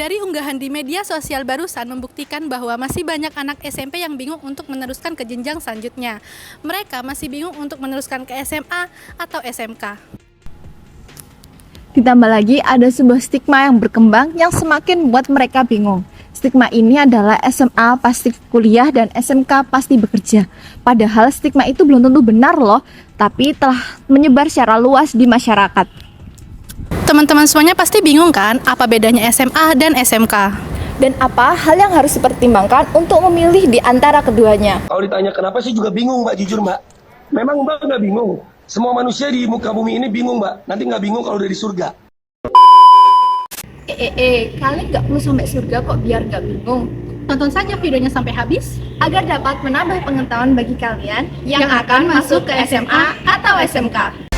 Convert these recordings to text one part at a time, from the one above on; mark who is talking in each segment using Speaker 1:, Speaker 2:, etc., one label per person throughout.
Speaker 1: Dari unggahan di media sosial barusan membuktikan bahwa masih banyak anak SMP yang bingung untuk meneruskan ke jenjang selanjutnya. Mereka masih bingung untuk meneruskan ke SMA atau SMK.
Speaker 2: Ditambah lagi ada sebuah stigma yang berkembang yang semakin membuat mereka bingung. Stigma ini adalah SMA pasti kuliah dan SMK pasti bekerja. Padahal stigma itu belum tentu benar loh, tapi telah menyebar secara luas di masyarakat.
Speaker 1: Teman-teman semuanya pasti bingung kan apa bedanya SMA dan SMK?
Speaker 2: Dan apa hal yang harus dipertimbangkan untuk memilih di antara keduanya?
Speaker 3: Kalau ditanya kenapa sih juga bingung mbak, jujur mbak. Memang mbak nggak bingung. Semua manusia di muka bumi ini bingung mbak. Nanti nggak bingung kalau udah di surga.
Speaker 2: Kalian nggak perlu sampai surga kok biar nggak bingung.
Speaker 1: Tonton saja videonya sampai habis
Speaker 2: Agar dapat menambah pengetahuan bagi kalian yang akan masuk ke SMA atau SMK.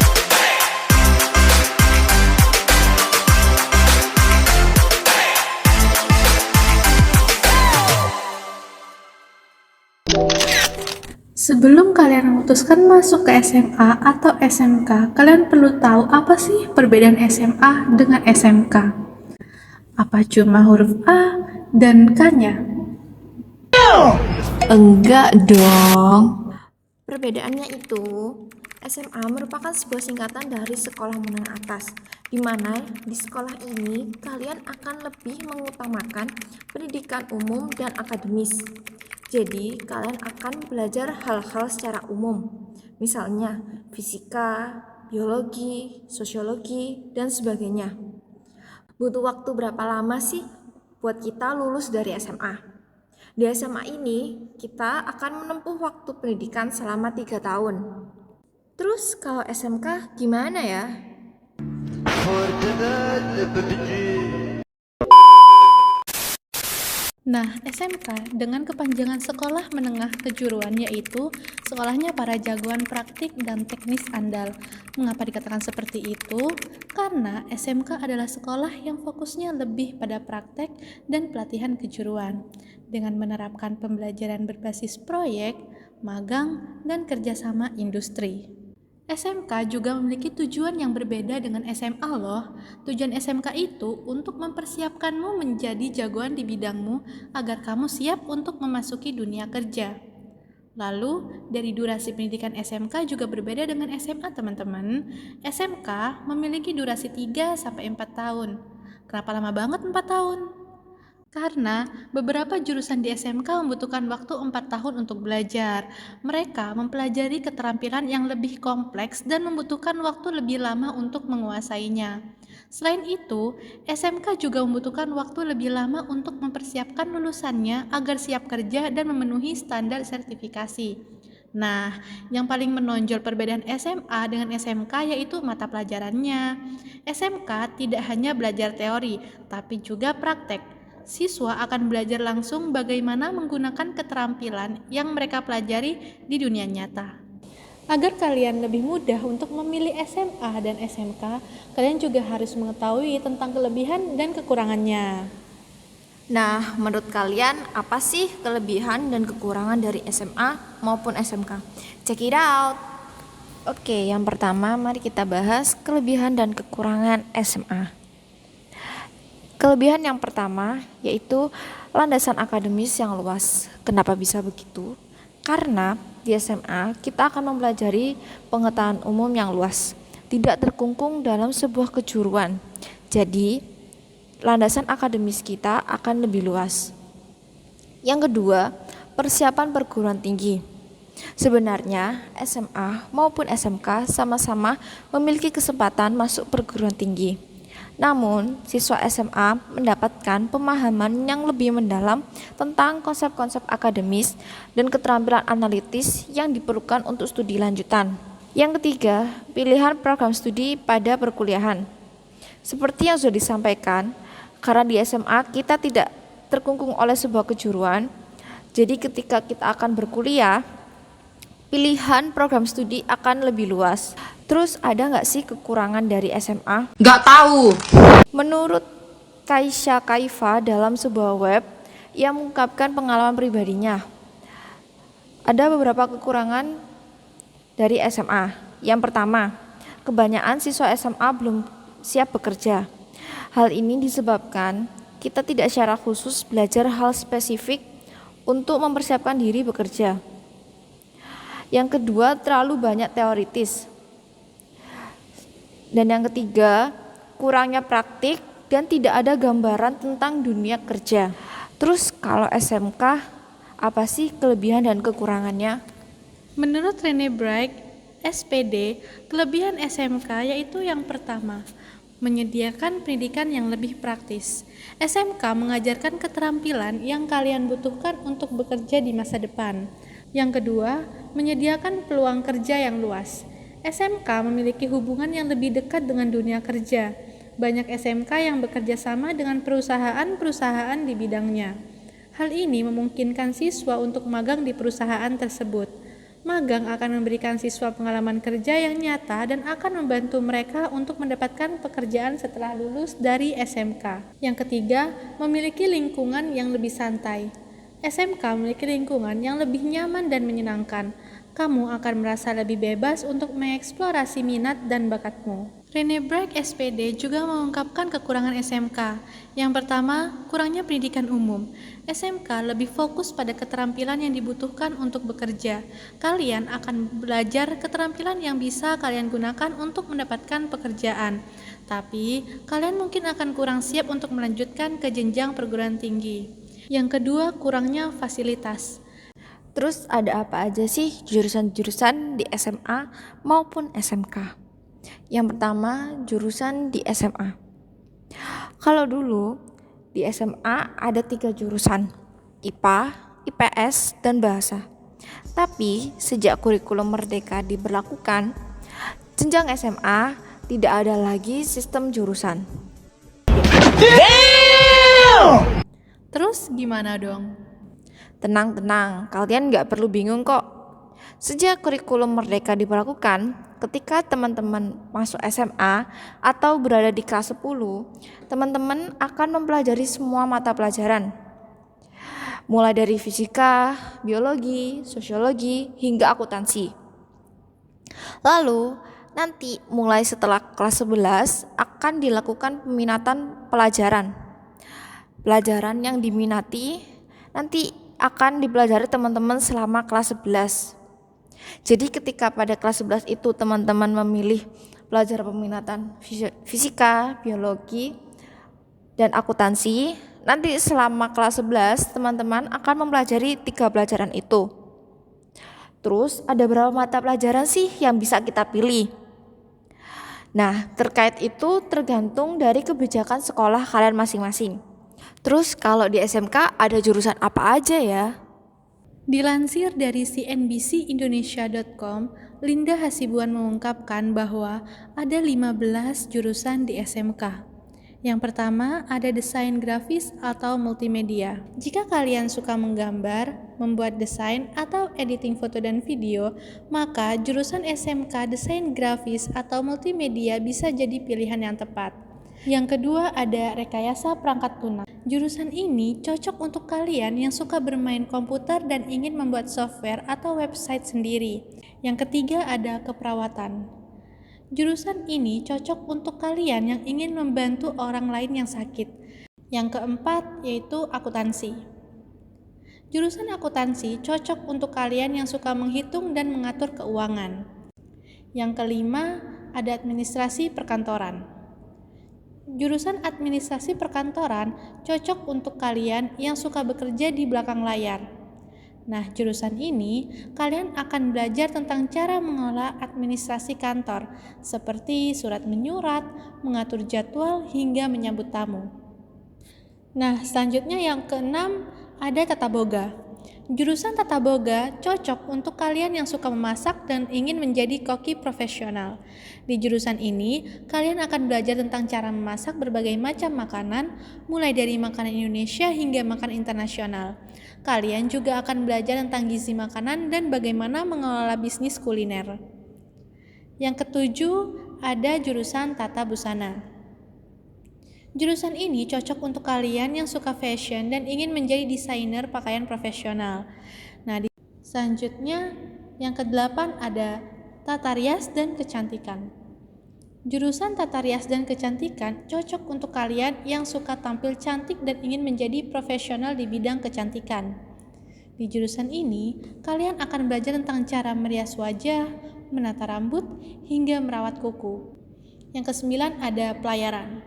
Speaker 1: Sebelum kalian memutuskan masuk ke SMA atau SMK, kalian perlu tahu apa sih perbedaan SMA dengan SMK? Apa cuma huruf A dan K-nya?
Speaker 2: Enggak dong. Perbedaannya itu, SMA merupakan sebuah singkatan dari sekolah menengah atas, di mana di sekolah ini kalian akan lebih mengutamakan pendidikan umum dan akademis. Jadi, kalian akan belajar hal-hal secara umum, misalnya fisika, biologi, sosiologi, dan sebagainya. Butuh waktu berapa lama sih buat kita lulus dari SMA? Di SMA ini, kita akan menempuh waktu pendidikan selama 3 tahun. Terus kalau SMK gimana ya?
Speaker 1: Nah, SMK dengan kepanjangan Sekolah Menengah Kejuruan, yaitu sekolahnya para jagoan praktik dan teknis andal. Mengapa dikatakan seperti itu? Karena SMK adalah sekolah yang fokusnya lebih pada praktek dan pelatihan kejuruan, dengan menerapkan pembelajaran berbasis proyek, magang, dan kerjasama industri. SMK juga memiliki tujuan yang berbeda dengan SMA loh. Tujuan SMK itu untuk mempersiapkanmu menjadi jagoan di bidangmu agar kamu siap untuk memasuki dunia kerja. Lalu, dari durasi pendidikan SMK juga berbeda dengan SMA teman-teman. SMK memiliki durasi 3-4 tahun. Kenapa lama banget 4 tahun? Karena beberapa jurusan di SMK membutuhkan waktu 4 tahun untuk belajar. Mereka mempelajari keterampilan yang lebih kompleks dan membutuhkan waktu lebih lama untuk menguasainya. Selain itu, SMK juga membutuhkan waktu lebih lama untuk mempersiapkan lulusannya agar siap kerja dan memenuhi standar sertifikasi. Nah, yang paling menonjol perbedaan SMA dengan SMK yaitu mata pelajarannya. SMK tidak hanya belajar teori, tapi juga praktek. Siswa akan belajar langsung bagaimana menggunakan keterampilan yang mereka pelajari di dunia nyata. Agar kalian lebih mudah untuk memilih SMA dan SMK, kalian juga harus mengetahui tentang kelebihan dan kekurangannya.
Speaker 2: Nah, menurut kalian apa sih kelebihan dan kekurangan dari SMA maupun SMK? Check it out. Oke, yang pertama mari kita bahas kelebihan dan kekurangan SMA. Kelebihan yang pertama yaitu landasan akademis yang luas. Kenapa bisa begitu? Karena di SMA kita akan mempelajari pengetahuan umum yang luas, tidak terkungkung dalam sebuah kejuruan. Jadi, landasan akademis kita akan lebih luas. Yang kedua, persiapan perguruan tinggi. Sebenarnya SMA maupun SMK sama-sama memiliki kesempatan masuk perguruan tinggi. Namun, siswa SMA mendapatkan pemahaman yang lebih mendalam tentang konsep-konsep akademis dan keterampilan analitis yang diperlukan untuk studi lanjutan. Yang ketiga, pilihan program studi pada perkuliahan. Seperti yang sudah disampaikan, karena di SMA kita tidak terkungkung oleh sebuah kejuruan, jadi ketika kita akan berkuliah, pilihan program studi akan lebih luas. Terus ada nggak sih kekurangan dari SMA?
Speaker 4: Nggak tahu.
Speaker 2: Menurut Kaisha Kaifa dalam sebuah web, ia mengungkapkan pengalaman pribadinya. Ada beberapa kekurangan dari SMA. Yang pertama, kebanyakan siswa SMA belum siap bekerja. Hal ini disebabkan kita tidak secara khusus belajar hal spesifik untuk mempersiapkan diri bekerja. Yang kedua, terlalu banyak teoritis. Dan yang ketiga, kurangnya praktik dan tidak ada gambaran tentang dunia kerja. Terus kalau SMK, apa sih kelebihan dan kekurangannya?
Speaker 1: Menurut Rene Bragg, SPD, kelebihan SMK yaitu yang pertama, menyediakan pendidikan yang lebih praktis. SMK mengajarkan keterampilan yang kalian butuhkan untuk bekerja di masa depan. Yang kedua, menyediakan peluang kerja yang luas. SMK memiliki hubungan yang lebih dekat dengan dunia kerja. Banyak SMK yang bekerja sama dengan perusahaan-perusahaan di bidangnya. Hal ini memungkinkan siswa untuk magang di perusahaan tersebut. Magang akan memberikan siswa pengalaman kerja yang nyata dan akan membantu mereka untuk mendapatkan pekerjaan setelah lulus dari SMK. Yang ketiga, memiliki lingkungan yang lebih santai. SMK memiliki lingkungan yang lebih nyaman dan menyenangkan. Kamu akan merasa lebih bebas untuk mengeksplorasi minat dan bakatmu. Rene Bragg SPD juga mengungkapkan kekurangan SMK. Yang pertama, kurangnya pendidikan umum. SMK lebih fokus pada keterampilan yang dibutuhkan untuk bekerja. Kalian akan belajar keterampilan yang bisa kalian gunakan untuk mendapatkan pekerjaan. Tapi, kalian mungkin akan kurang siap untuk melanjutkan ke jenjang perguruan tinggi. Yang kedua, kurangnya fasilitas.
Speaker 2: Terus ada apa aja sih jurusan-jurusan di SMA maupun SMK? Yang pertama, jurusan di SMA. Kalau dulu di SMA ada 3 jurusan, IPA, IPS, dan Bahasa. Tapi sejak kurikulum Merdeka diberlakukan, jenjang SMA tidak ada lagi sistem jurusan.
Speaker 1: Terus gimana dong?
Speaker 2: Tenang, kalian gak perlu bingung kok. Sejak kurikulum Merdeka diberlakukan, ketika teman-teman masuk SMA atau berada di kelas 10, teman-teman akan mempelajari semua mata pelajaran. Mulai dari fisika, biologi, sosiologi, hingga akuntansi. Lalu, nanti mulai setelah kelas 11 akan dilakukan peminatan pelajaran. Pelajaran yang diminati nanti akan dipelajari teman-teman selama kelas 11. Jadi ketika pada kelas 11 itu teman-teman memilih pelajaran peminatan fisika, biologi, dan akuntansi, nanti selama kelas 11 teman-teman akan mempelajari 3 pelajaran itu. Terus ada berapa mata pelajaran sih yang bisa kita pilih? Nah, terkait itu tergantung dari kebijakan sekolah kalian masing-masing. Terus kalau di SMK ada jurusan apa aja ya?
Speaker 1: Dilansir dari cnbcindonesia.com, Linda Hasibuan mengungkapkan bahwa ada 15 jurusan di SMK. Yang pertama ada desain grafis atau multimedia. Jika kalian suka menggambar, membuat desain atau editing foto dan video, maka jurusan SMK desain grafis atau multimedia bisa jadi pilihan yang tepat. Yang kedua ada rekayasa perangkat lunak. Jurusan ini cocok untuk kalian yang suka bermain komputer dan ingin membuat software atau website sendiri. Yang ketiga ada keperawatan. Jurusan ini cocok untuk kalian yang ingin membantu orang lain yang sakit. Yang keempat yaitu akuntansi. Jurusan akuntansi cocok untuk kalian yang suka menghitung dan mengatur keuangan. Yang kelima ada administrasi perkantoran. Jurusan administrasi perkantoran cocok untuk kalian yang suka bekerja di belakang layar. Nah, jurusan ini kalian akan belajar tentang cara mengolah administrasi kantor, seperti surat menyurat, mengatur jadwal, hingga menyambut tamu. Nah, selanjutnya yang keenam ada tata boga. Jurusan tata boga cocok untuk kalian yang suka memasak dan ingin menjadi koki profesional. Di jurusan ini, kalian akan belajar tentang cara memasak berbagai macam makanan, mulai dari makanan Indonesia hingga makanan internasional. Kalian juga akan belajar tentang gizi makanan dan bagaimana mengelola bisnis kuliner. Yang ketujuh, ada jurusan tata busana. Jurusan ini cocok untuk kalian yang suka fashion dan ingin menjadi desainer pakaian profesional. Nah, selanjutnya yang kedelapan ada tata rias dan kecantikan. Jurusan Tata Rias dan Kecantikan cocok untuk kalian yang suka tampil cantik dan ingin menjadi profesional di bidang kecantikan. Di jurusan ini, kalian akan belajar tentang cara merias wajah, menata rambut, hingga merawat kuku. Yang kesembilan ada pelayaran.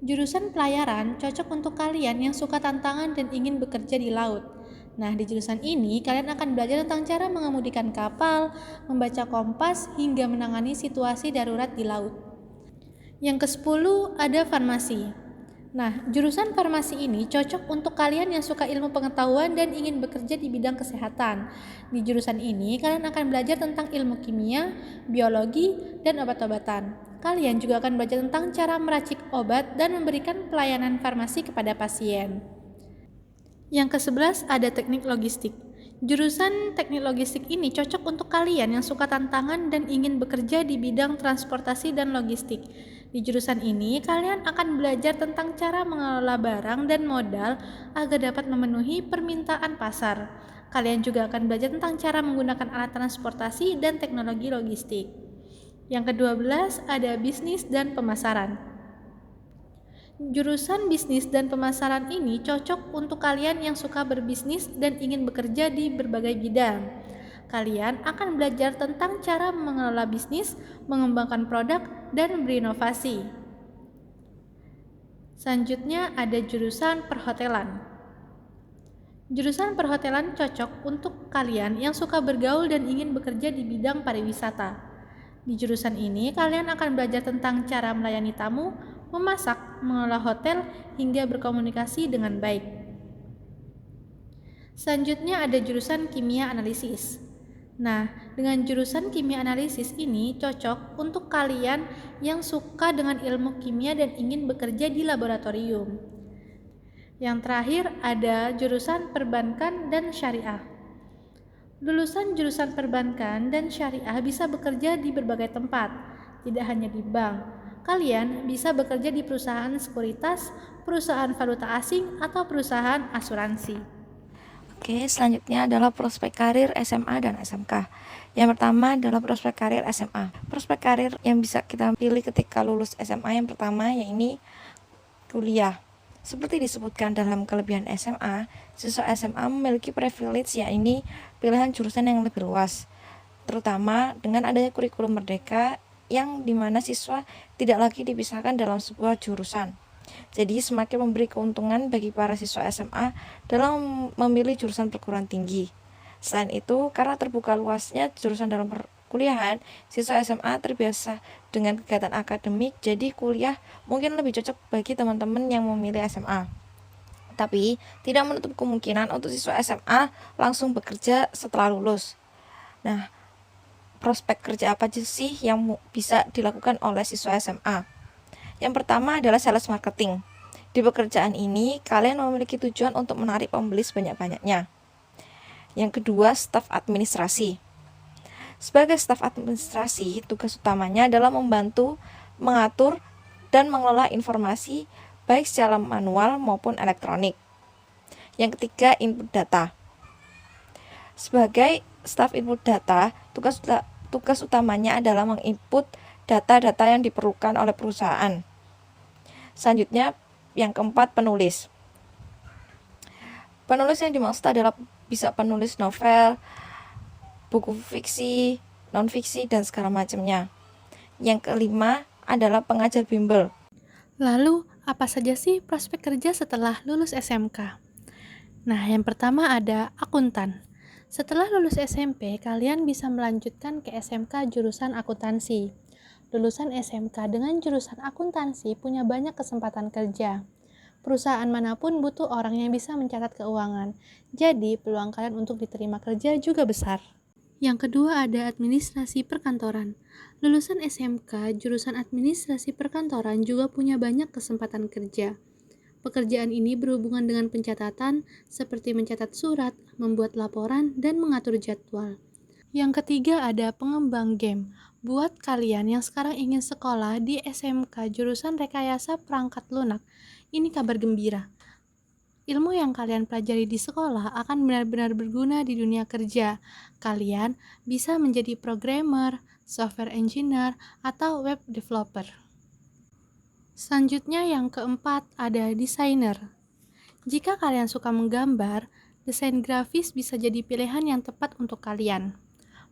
Speaker 1: Jurusan pelayaran cocok untuk kalian yang suka tantangan dan ingin bekerja di laut. Nah, di jurusan ini kalian akan belajar tentang cara mengemudikan kapal, membaca kompas, hingga menangani situasi darurat di laut. Yang ke-10 ada farmasi. Nah, jurusan farmasi ini cocok untuk kalian yang suka ilmu pengetahuan dan ingin bekerja di bidang kesehatan. Di jurusan ini kalian akan belajar tentang ilmu kimia, biologi, dan obat-obatan. Kalian juga akan belajar tentang cara meracik obat dan memberikan pelayanan farmasi kepada pasien. Yang ke-11 ada teknik logistik. Jurusan teknik logistik ini cocok untuk kalian yang suka tantangan dan ingin bekerja di bidang transportasi dan logistik. Di jurusan ini, kalian akan belajar tentang cara mengelola barang dan modal agar dapat memenuhi permintaan pasar. Kalian juga akan belajar tentang cara menggunakan alat transportasi dan teknologi logistik. Yang ke-12 ada bisnis dan pemasaran. Jurusan bisnis dan pemasaran ini cocok untuk kalian yang suka berbisnis dan ingin bekerja di berbagai bidang. Kalian akan belajar tentang cara mengelola bisnis, mengembangkan produk, dan berinovasi. Selanjutnya ada jurusan perhotelan. Jurusan perhotelan cocok untuk kalian yang suka bergaul dan ingin bekerja di bidang pariwisata. Di jurusan ini, kalian akan belajar tentang cara melayani tamu, memasak, mengelola hotel, hingga berkomunikasi dengan baik. Selanjutnya ada jurusan kimia analisis. Nah, dengan jurusan kimia analisis ini cocok untuk kalian yang suka dengan ilmu kimia dan ingin bekerja di laboratorium. Yang terakhir ada jurusan perbankan dan syariah. Lulusan jurusan perbankan dan syariah bisa bekerja di berbagai tempat, tidak hanya di bank. Kalian bisa bekerja di perusahaan sekuritas, perusahaan valuta asing, atau perusahaan asuransi.
Speaker 2: Oke, selanjutnya adalah prospek karir SMA dan SMK. Yang pertama adalah prospek karir SMA. Prospek karir yang bisa kita pilih ketika lulus SMA yang pertama yaitu kuliah. Seperti disebutkan dalam kelebihan SMA, siswa SMA memiliki privilege yaitu pilihan jurusan yang lebih luas, terutama dengan adanya kurikulum merdeka yang dimana siswa tidak lagi dipisahkan dalam sebuah jurusan. Jadi semakin memberi keuntungan bagi para siswa SMA dalam memilih jurusan perguruan tinggi. Selain itu, karena terbuka luasnya jurusan dalam perkuliahan, siswa SMA terbiasa dengan kegiatan akademik, jadi kuliah mungkin lebih cocok bagi teman-teman yang memilih SMA. Tapi tidak menutup kemungkinan untuk siswa SMA langsung bekerja setelah lulus. Nah, prospek kerja apa aja sih yang bisa dilakukan oleh siswa SMA? Yang pertama adalah sales marketing. Di pekerjaan ini, kalian memiliki tujuan untuk menarik pembeli sebanyak-banyaknya. Yang kedua, staf administrasi. Sebagai staf administrasi, tugas utamanya adalah membantu, mengatur, dan mengelola informasi baik secara manual maupun elektronik. Yang ketiga, input data. Sebagai staf input data, tugas utamanya adalah menginput data-data yang diperlukan oleh perusahaan. Selanjutnya, yang keempat, penulis. Penulis yang dimaksud adalah bisa penulis novel, buku fiksi, non-fiksi, dan segala macamnya. Yang kelima adalah pengajar bimbel.
Speaker 1: Lalu, apa saja sih prospek kerja setelah lulus SMK? Nah, yang pertama ada akuntan. Setelah lulus SMP, kalian bisa melanjutkan ke SMK jurusan akuntansi. Lulusan SMK dengan jurusan akuntansi punya banyak kesempatan kerja. Perusahaan manapun butuh orang yang bisa mencatat keuangan, jadi peluang kalian untuk diterima kerja juga besar. Yang kedua ada administrasi perkantoran. Lulusan SMK jurusan administrasi perkantoran juga punya banyak kesempatan kerja. Pekerjaan ini berhubungan dengan pencatatan, seperti mencatat surat, membuat laporan, dan mengatur jadwal. Yang ketiga ada pengembang game. Buat kalian yang sekarang ingin sekolah di SMK jurusan rekayasa perangkat lunak, ini kabar gembira. ilmu yang kalian pelajari di sekolah akan benar-benar berguna di dunia kerja. Kalian bisa menjadi programmer, software engineer, atau web developer. Selanjutnya yang keempat ada desainer. Jika kalian suka menggambar, desain grafis bisa jadi pilihan yang tepat untuk kalian.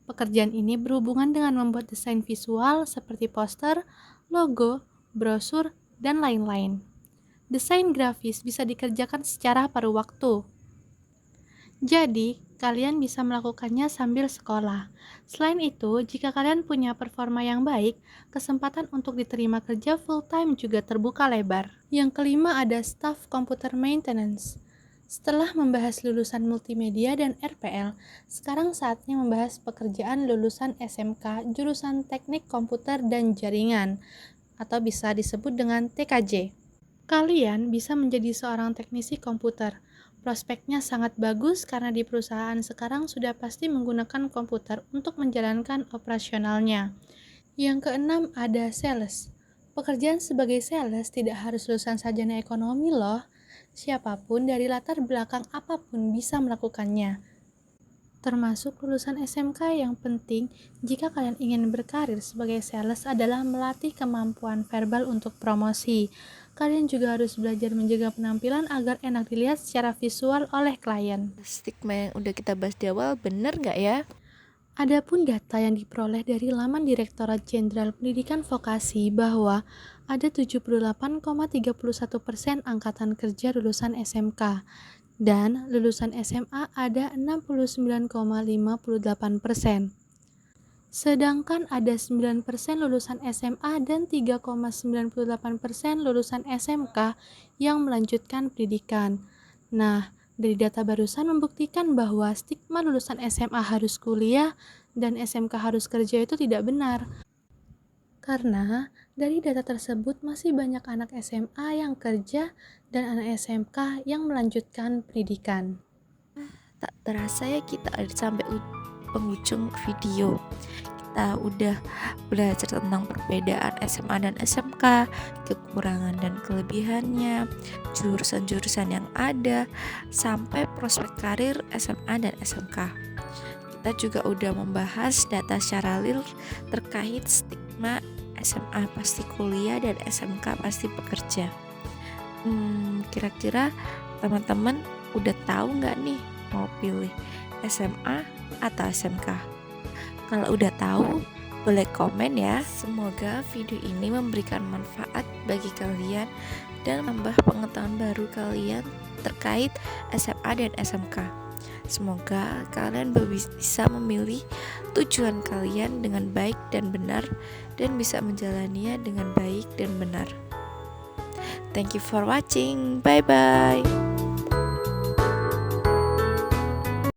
Speaker 1: Pekerjaan ini berhubungan dengan membuat desain visual seperti poster, logo, brosur, dan lain-lain. Desain grafis bisa dikerjakan secara paruh waktu. Jadi, kalian bisa melakukannya sambil sekolah. Selain itu, jika kalian punya performa yang baik, kesempatan untuk diterima kerja full-time juga terbuka lebar. Yang kelima ada staff computer maintenance. Setelah membahas lulusan multimedia dan RPL, sekarang saatnya membahas pekerjaan lulusan SMK jurusan Teknik Komputer dan Jaringan, atau bisa disebut dengan TKJ. Kalian bisa menjadi seorang teknisi komputer. Prospeknya sangat bagus karena di perusahaan sekarang sudah pasti menggunakan komputer untuk menjalankan operasionalnya. Yang keenam ada sales. Pekerjaan sebagai sales tidak harus lulusan sarjana ekonomi loh. Siapapun dari latar belakang apapun bisa melakukannya. Termasuk lulusan SMK. Yang penting jika kalian ingin berkarir sebagai sales adalah melatih kemampuan verbal untuk promosi. Kalian juga harus belajar menjaga penampilan agar enak dilihat secara visual oleh klien.
Speaker 2: Stigma yang udah kita bahas di awal bener nggak ya?
Speaker 1: Adapun data yang diperoleh dari laman Direktorat Jenderal Pendidikan Vokasi bahwa ada 78,31% angkatan kerja lulusan SMK dan lulusan SMA ada 69,58%. Sedangkan ada 9% lulusan SMA dan 3,98% lulusan SMK yang melanjutkan pendidikan. Nah, dari data barusan membuktikan bahwa stigma lulusan SMA harus kuliah dan SMK harus kerja itu tidak benar. Karena dari data tersebut masih banyak anak SMA yang kerja dan anak SMK yang melanjutkan pendidikan.
Speaker 2: Tak terasa ya kita sampai penghujung video. Kita udah belajar tentang perbedaan SMA dan SMK, kekurangan dan kelebihannya, jurusan-jurusan yang ada, sampai prospek karir SMA dan SMK. Kita juga udah membahas data secara real terkait stigma SMA pasti kuliah dan SMK pasti bekerja. Kira-kira teman-teman udah tahu nggak nih mau pilih SMA atau SMK? Kalau udah tahu, boleh komen ya. Semoga video ini memberikan manfaat bagi kalian dan menambah pengetahuan baru kalian terkait SMA dan SMK. Semoga kalian bisa memilih tujuan kalian dengan baik dan benar dan bisa menjalaninya dengan baik dan benar. Thank you for watching. Bye bye.